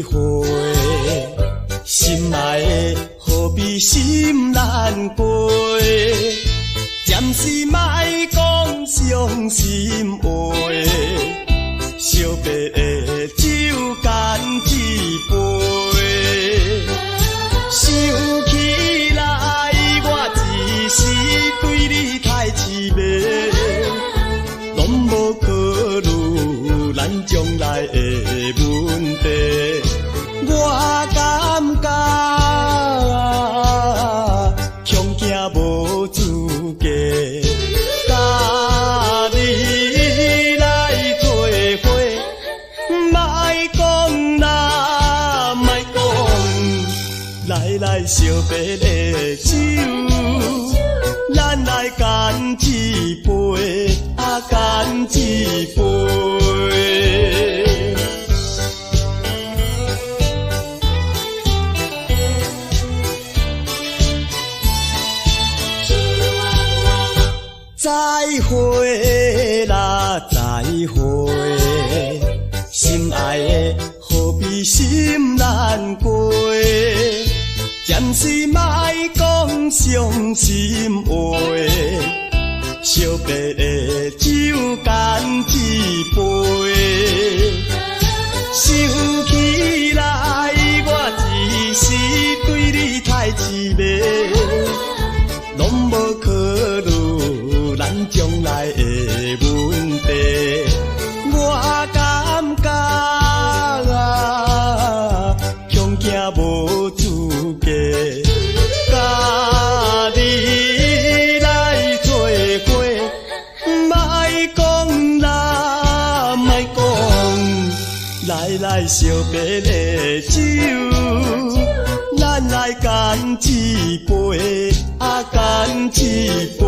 会，心爱的何必心难过？暂时莫讲伤心话，惜别的酒干一杯。想起来，我一时对你太痴迷，拢无考虑咱将来的问题。我感觉恐惊无资格，甲你来做伙，莫讲啦，莫讲，来惜别的酒，咱来干一杯，干一杯。再会啦，再会，心爱的何必心难过？暂时莫讲伤心话，惜别的酒干一杯。想起来，我一时对你太痴迷，拢无考虑咱将来的问题。我感觉恐惊无资格，甲你来做伙，莫讲啦，莫讲，来惜别的酒，咱来干一杯，干一杯。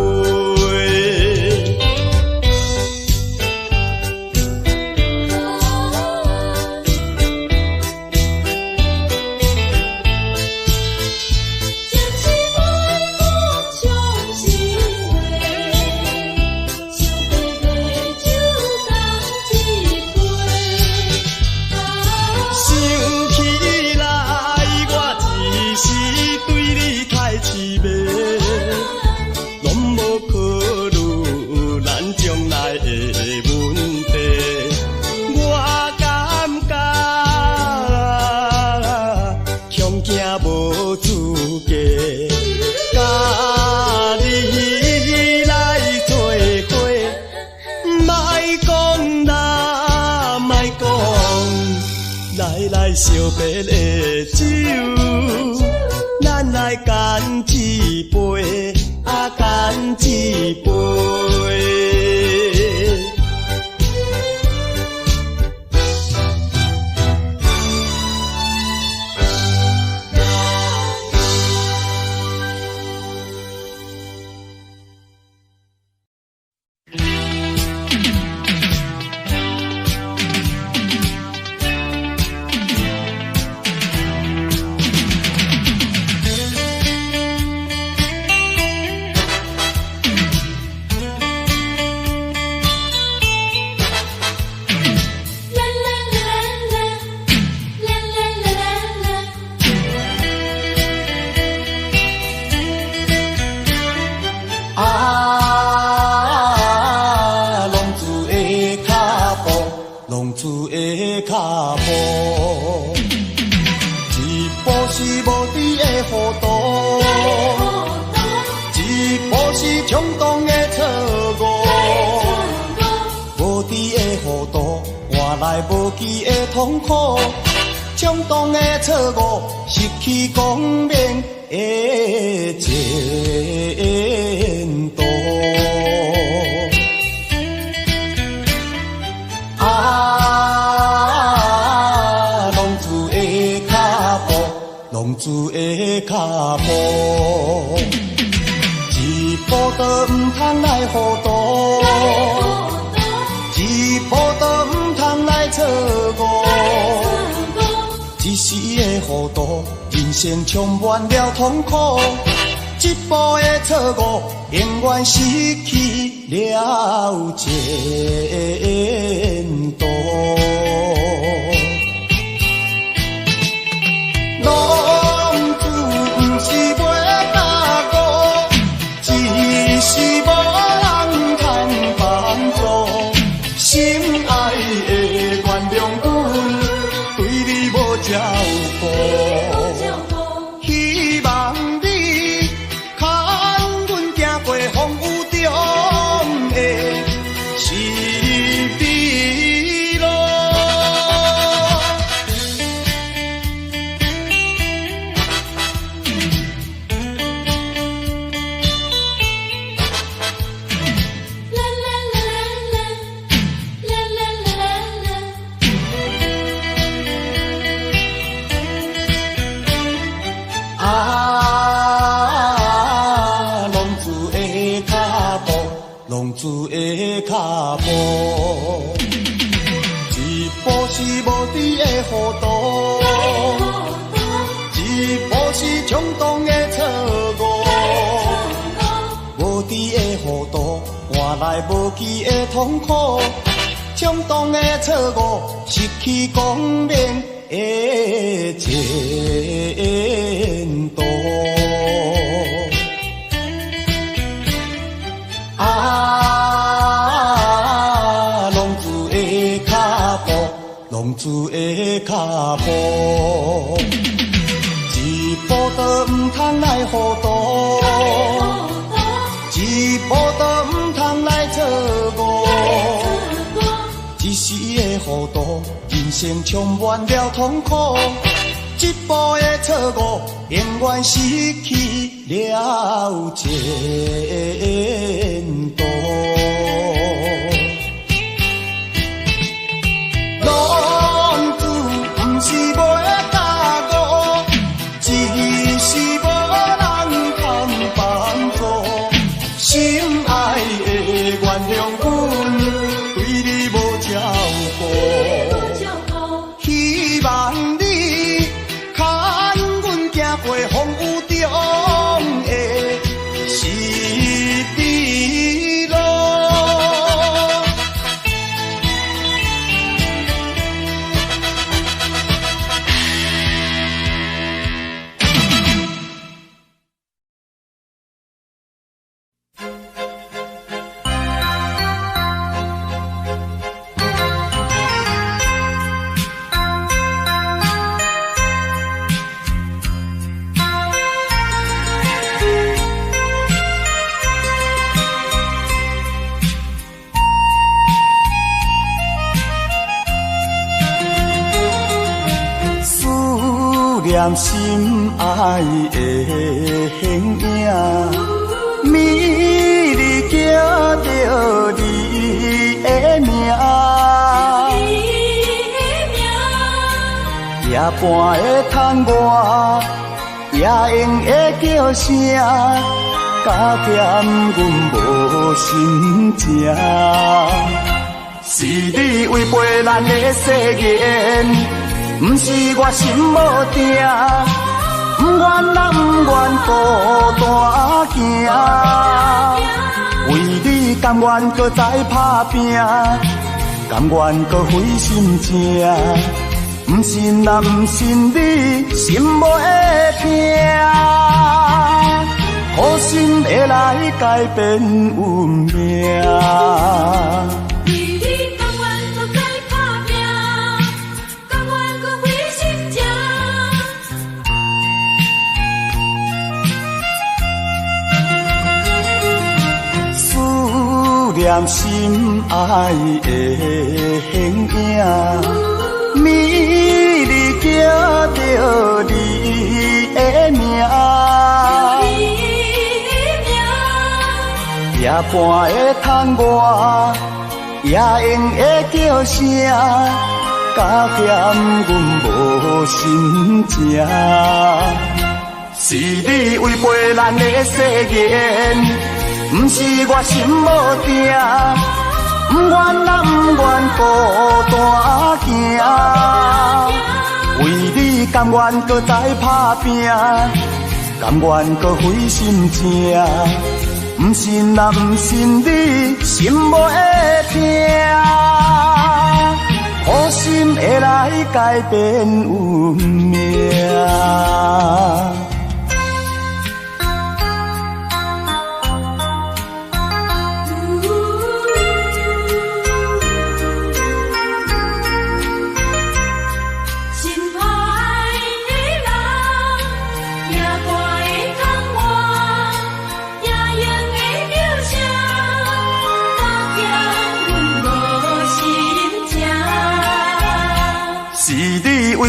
惜别的酒，咱来干一杯，干一杯。无记的痛苦，冲动的错误，失去光明的前途。浪子的脚步，浪子的脚步，一步都唔通来糊涂，一步都唔通来错误。一时的糊涂，人生充满了痛苦。一步的错误，永远失去了前途。是无人通帮助，心爱的原谅阮，对你无照顾，希望你牵阮行过风雨中的是非路。浪子的脚步，一步是无知的糊涂，一步是冲动的错误，无知的糊涂换来无期的痛苦，冲动的错误失去光明的前途。浪子的脚步，一步都唔通来糊涂，一步都唔通来错误，一时的糊涂，人生充满了痛苦，一步的错误，永远失去了前途。是无大误，只是无人通帮助。心爱的原谅阮，对你无照顾，希望你牵阮行过风雨中的是非路。念心爱的形影，美丽叫着你的名，夜半的窗外，夜莺的叫声，加减阮无心情。是你违背咱的誓言。不是我心无定，不愿咱不愿孤单行，为你甘愿搁再打拼，甘愿搁费心情，不信啊不信你心无会痛，好心会来改变运命。念心爱的形影，美丽叫着你的名，夜半的窗外，夜莺的叫声，加减阮无心情。是你违背咱的誓言。不是我心无定，不愿咱不愿孤单行，为你甘愿搁再打拼，甘愿搁费心情，不信啊不信你心无会痛，好心会来改变运命。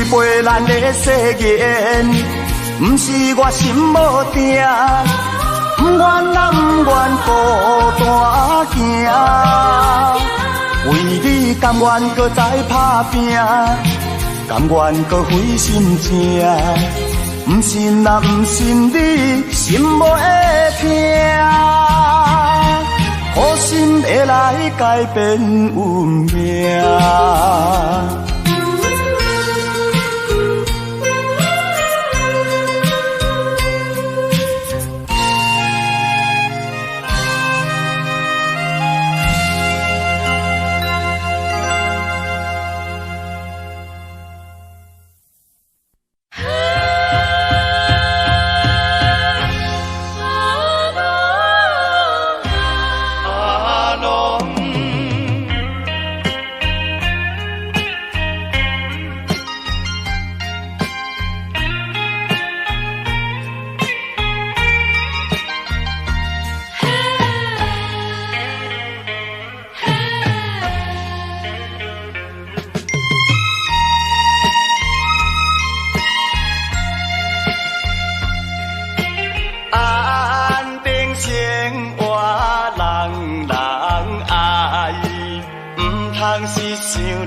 陪咱的誓言，不是我心无定，不愿啊不愿孤单行。为你甘愿搁再打拼，甘愿搁费心情，不信啊不信你心无会痛，好心会来改变运命。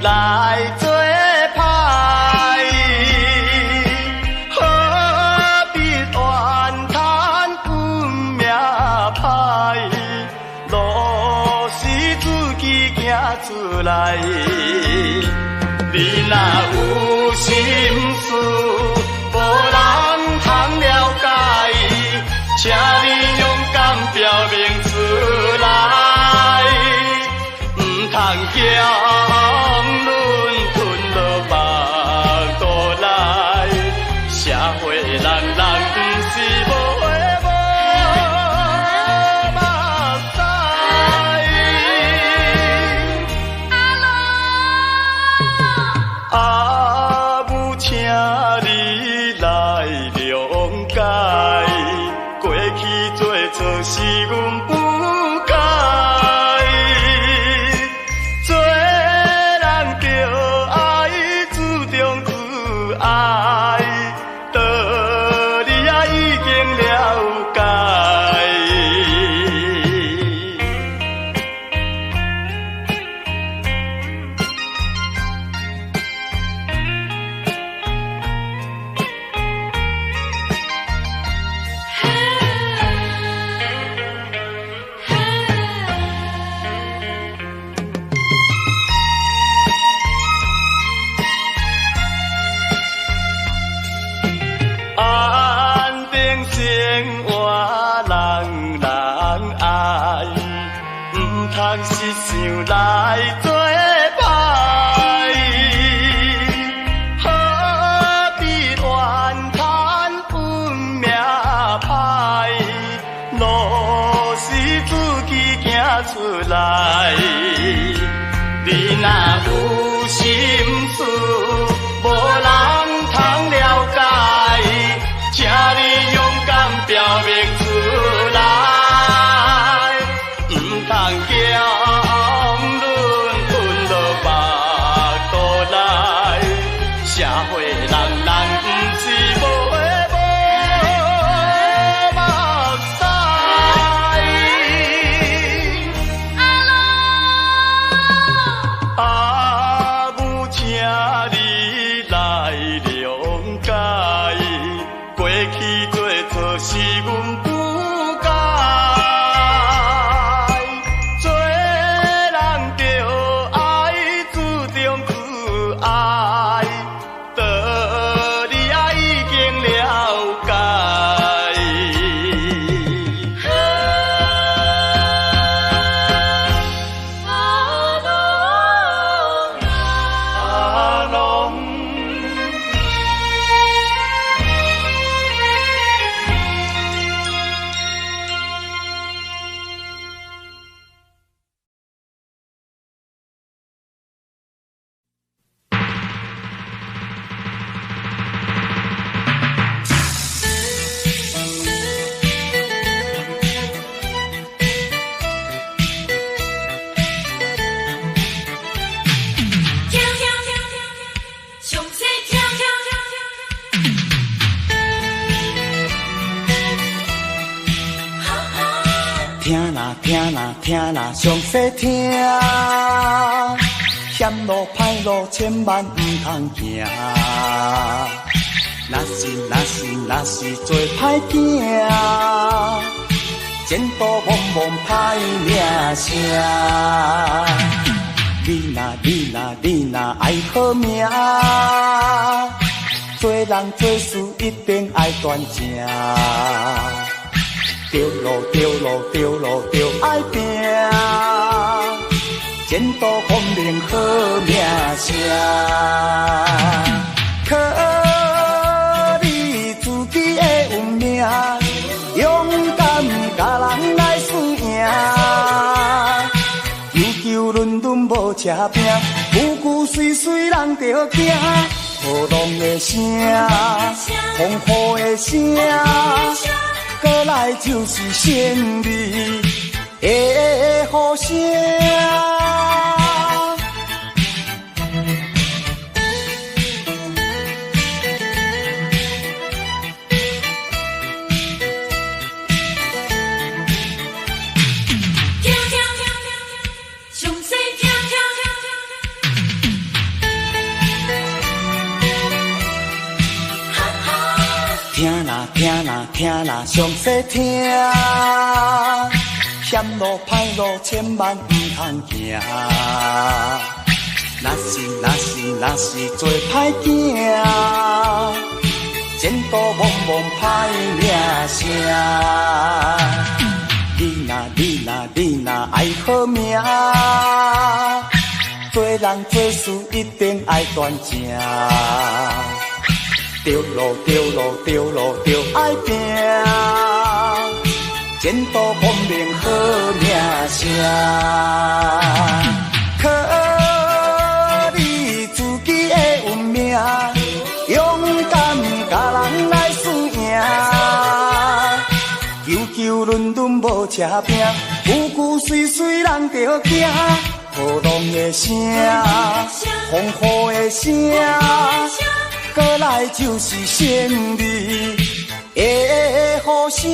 来做歹，何必怨叹运命歹？路是自己行出来。你若有心事，无人通了解，请你勇敢表明出来，唔通叫。是阮不该，做人着爱注重自爱，道理啊已经了解。是想来做歹，何必怨叹运命歹？路是自己行出来。你若有心事，无人通了解，请你勇敢表明出来，唔通叫。社会人人不是无的无目屎，阿听啦，详细听。险路歹路，千万唔通行。若是做歹囝，前途茫茫歹名声。你若爱好命，做人做事一定爱端正。着路爱拼，前途光明好名声。靠你自己的运命，勇敢甲人来输赢。求伦敦无车拼，句句碎人着惊。雨浪的声，风雨的声。过来就是胜利的呼声。听啦，详细听。险路歹路，千万唔通行。若是做歹囝，前途茫茫歹名声。你若爱好命，做人做事一定爱端正。着路爱拼，前途光明好名声。靠你自己的运命，勇敢甲人来输赢。求伦敦无车拼，句碎人着惊。雨浪的声，风雨的声。过来就是胜利的呼声。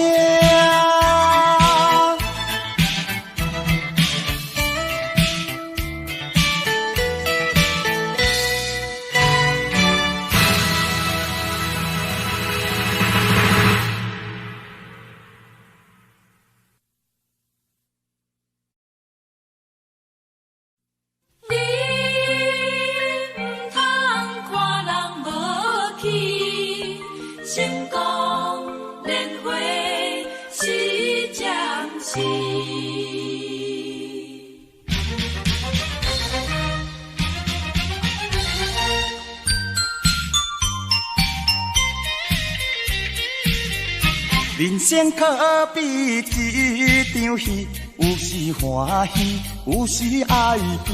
成功年华是暂时，人生可比一场戏，有时欢喜，有时哀悲。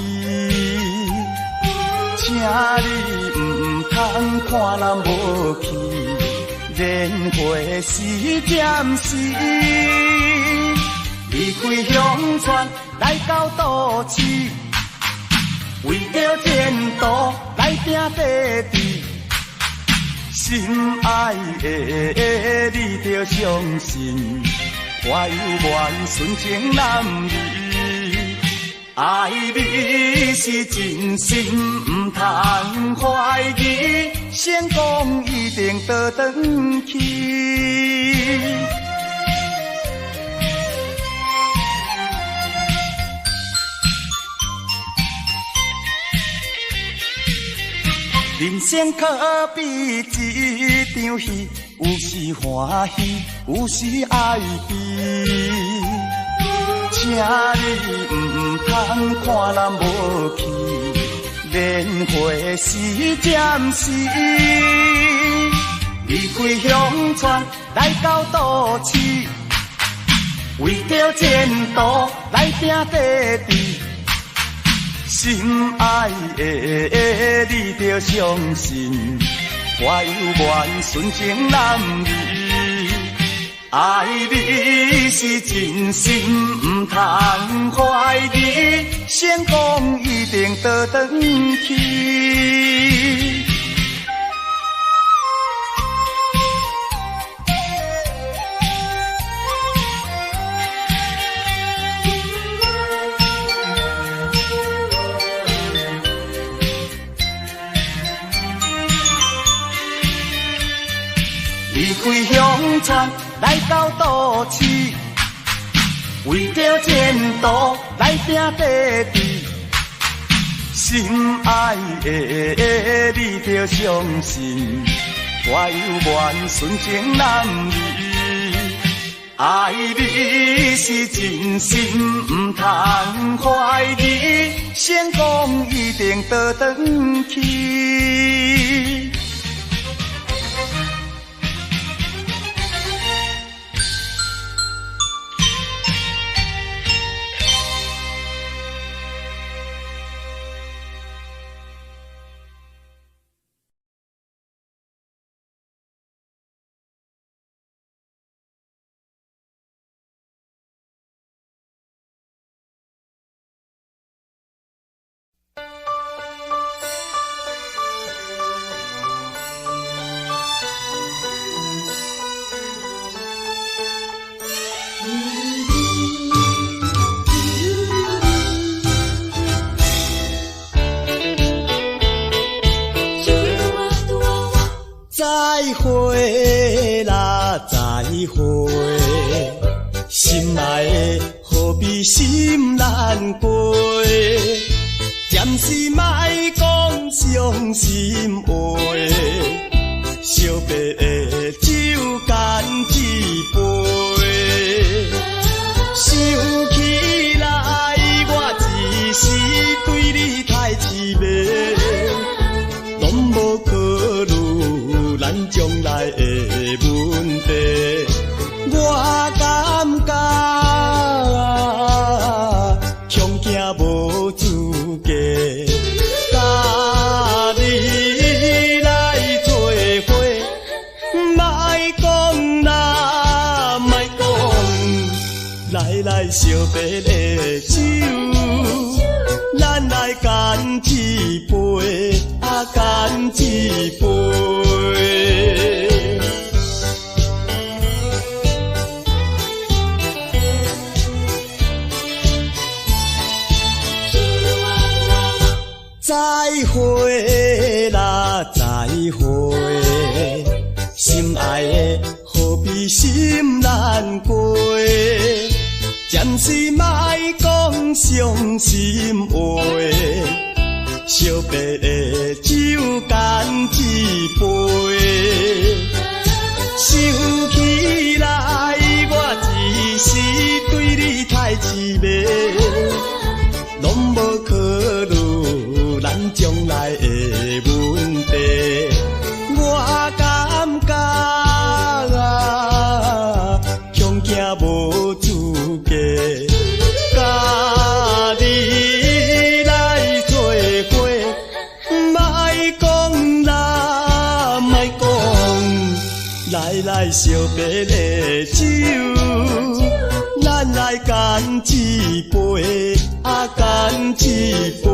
请你唔通看人无气。年华是暂时，离开乡村来到都市，为着前途来拼地志。心爱的你着相信，我有缘纯情男儿，爱你是真心，唔通怀疑。成功一定倒转去，人生可比一场戏，有时欢喜，有时哀悲。请你唔通看人无气。年华是暂时，离开乡村来到都市，为着前途来拼地志。心爱的你着相信，我有缘纯情男儿，爱你是真心，唔通怀疑。成功一定倒转去。乡村来到都市，为着前途来拼地志。心爱的你着相信，我有缘纯情男儿，爱你是真心，不通怀疑，成功一定倒转去。再会啦，再会，心爱的何必心难过？暂时莫讲伤心话，惜别的酒干一杯。想起来，我一时对你太痴迷，拢无考虑咱将来的问题。我感觉恐惊无资格，甲你来做伙，莫讲啦，莫讲，来惜别的酒，咱来干一杯，干一杯。再会啦，再会，心爱的何必心难过？暂时莫讲伤心话，惜别的酒干一杯。想起来，我一时对你太痴迷，拢无考虑咱将来的问题。我感觉恐惊无资格，甲你来做伙，莫讲啦，莫讲，来惜别的酒，咱来干一杯，干一杯。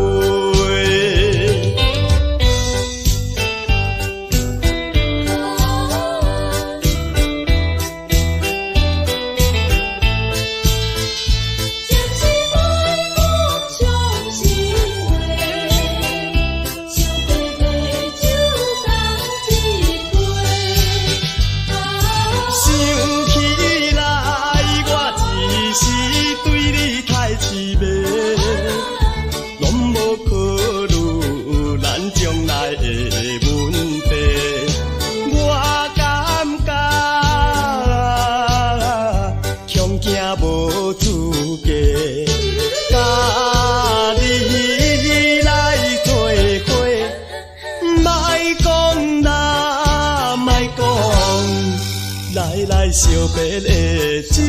惜别的酒，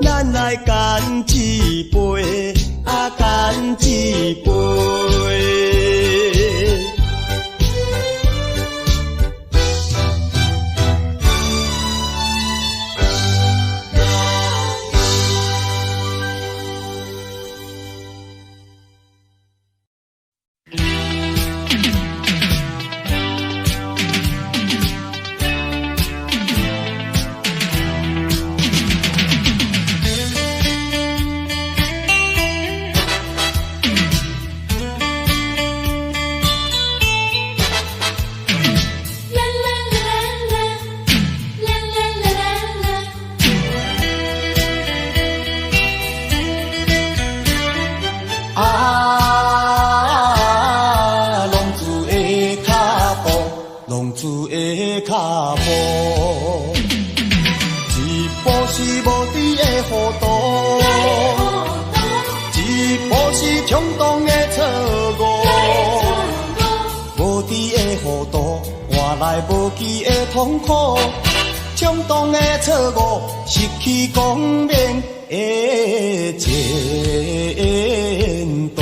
咱来干一杯，干一杯。的脚步，一步是无知的糊涂，一步是冲动的错误，无知的糊涂换来无期的痛苦，冲动的错误失去光明的前途。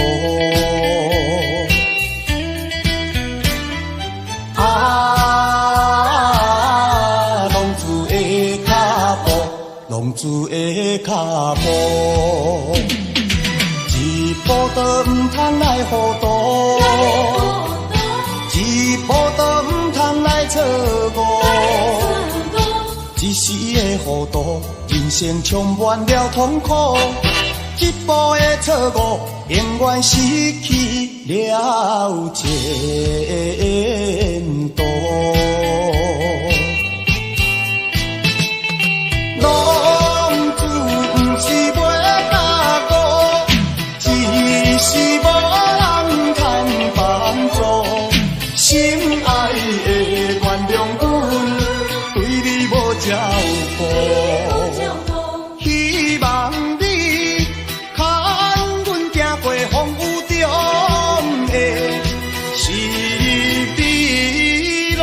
浪子的脚步，一步都唔通来糊涂，一步都唔通来错误，一时的糊涂，人生充满了痛苦，一步的错误，永远失去了前途。希望你看阮行过风雨中的是非路。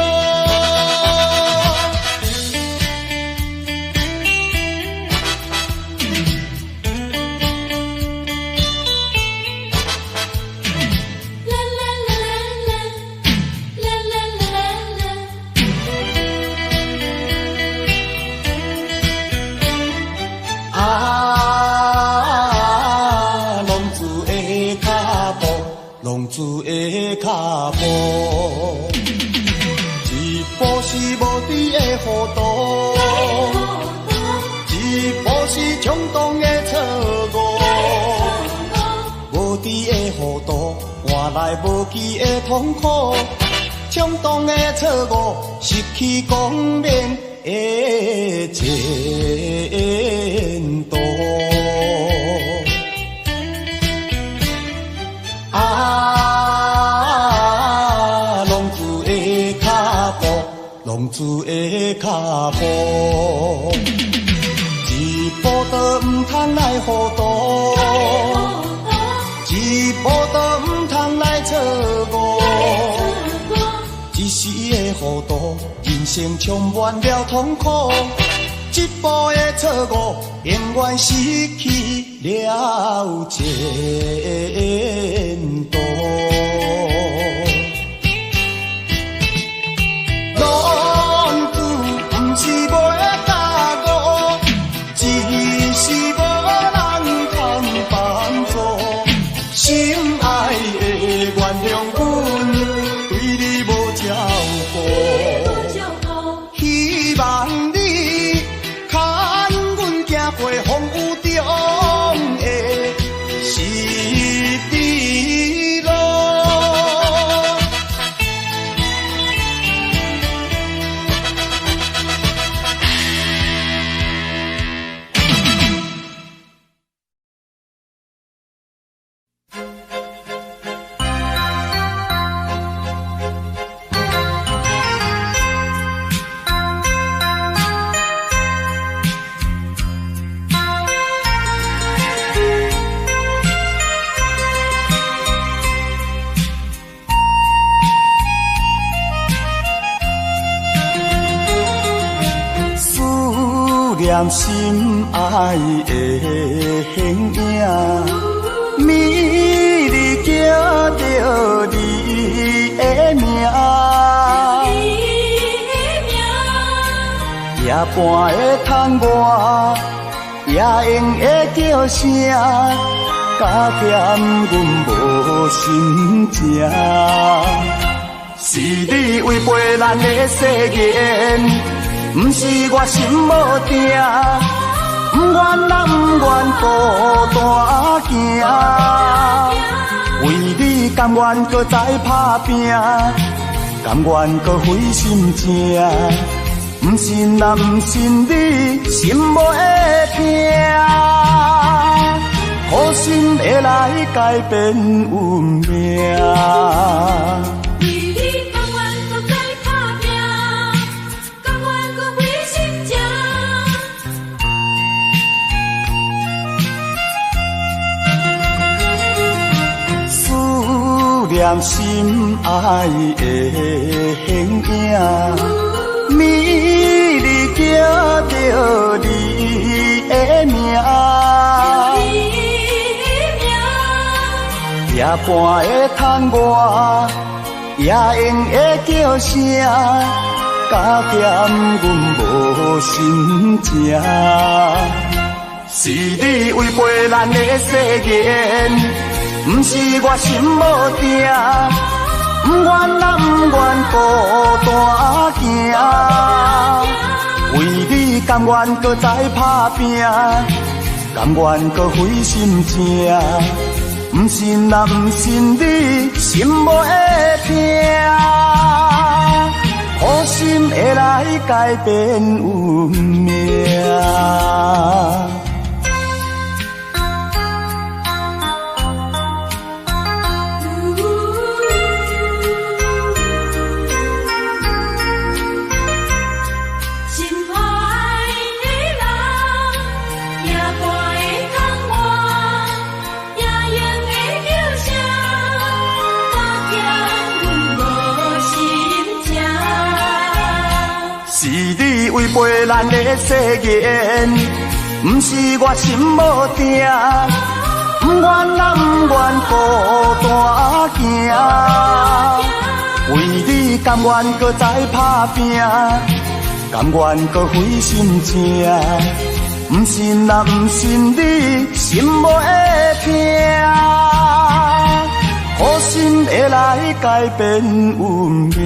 浪子的脚步，一步是无知的糊涂，一步是冲动的错误，无知的糊涂换来无期的痛苦，冲动的错误失去光明的前途。浪子的脚步，一步都唔通来糊涂，一步都唔通来错误，一时的糊涂，人生充满了痛苦，一步的错误，永远失去了前途。希望你看阮行过风雨中的是非路。念心爱的形影，美丽叫着你的名，夜半的窗外，夜莺的叫声，加添阮无心情。是你违背咱的誓言。不是我心无定，不愿啦，不愿孤单行。为你甘愿搁再打拼，甘愿搁费心情。不信啦，不信你心无会痛，好心会来改变运命。念心爱的形影，美丽叫着你的名，夜半的窗外，夜莺的叫声，加减阮无心情。是你违背咱的誓言，不是我心无定，不愿咱不愿孤单行。为你甘愿搁再打拼，甘愿搁费心情。不信啊，不信你心无会痛，好心会来改变运命。违背咱的誓言，不是我心无定，不愿咱不愿孤单行。为你甘愿搁再打拼，甘愿搁费心情。不信啊，不信你心无会痛，好心会来改变运命。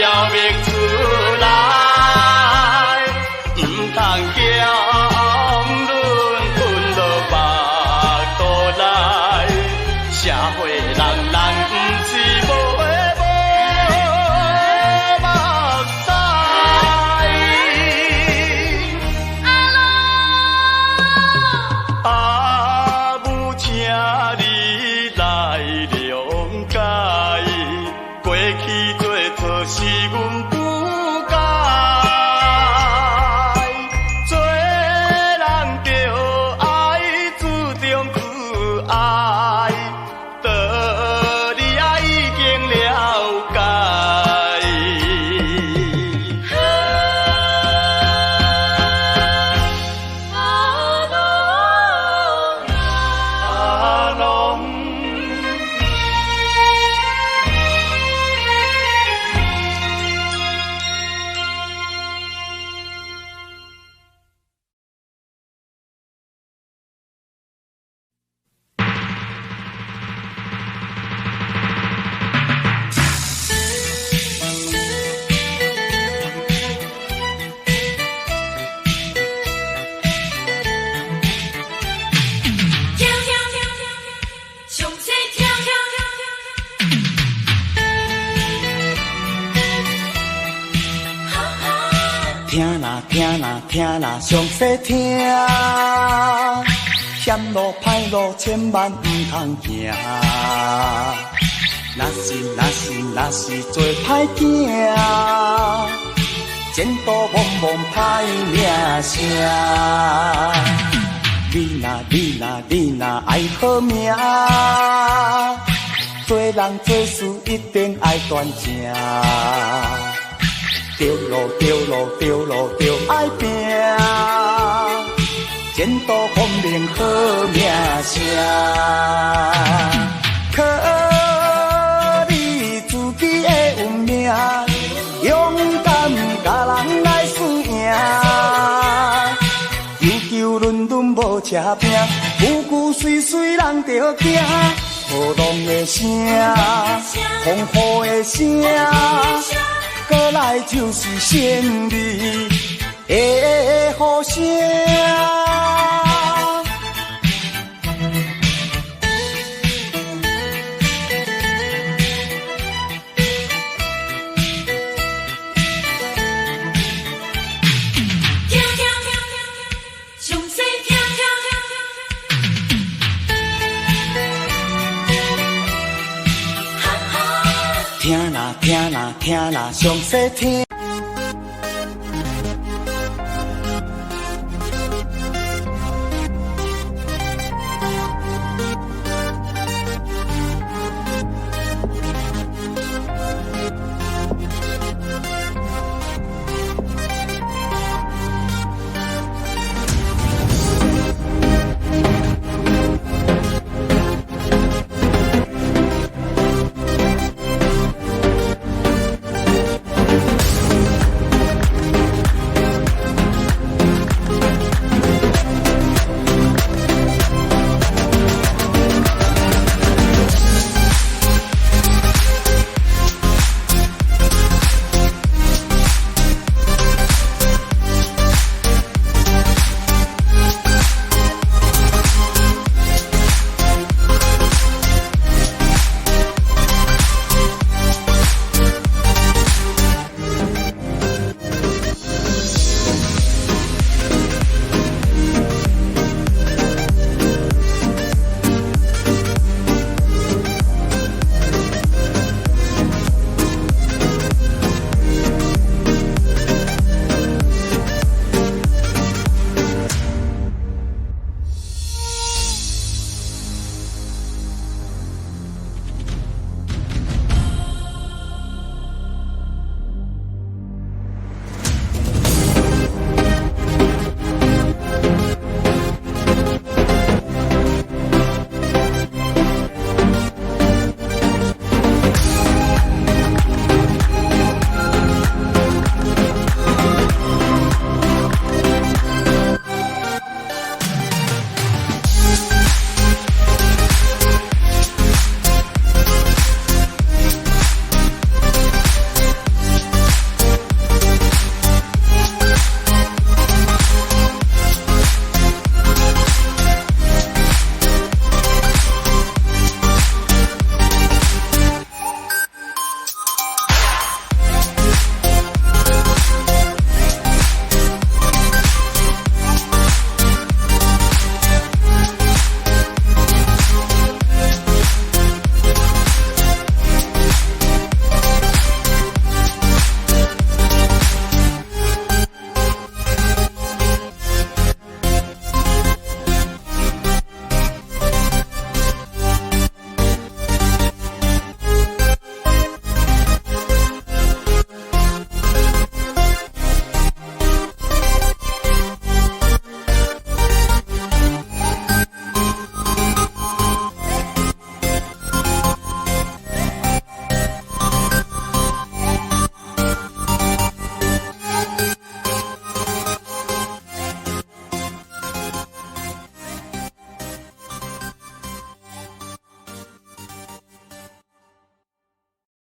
表明出来，唔通叫。听啦听啦听啦，详细听。险路歹路千万唔通行，若是做歹囝，前途茫茫歹名声。你若爱好命，做人做事一定爱端正。着路爱拼，前途光明好名声。靠你自己的运命，勇敢甲人来输赢。球轮轮无车拼，句句碎人着惊。无浪的声，风雨的声。过来就是胜利的呼声。听啦，详细听。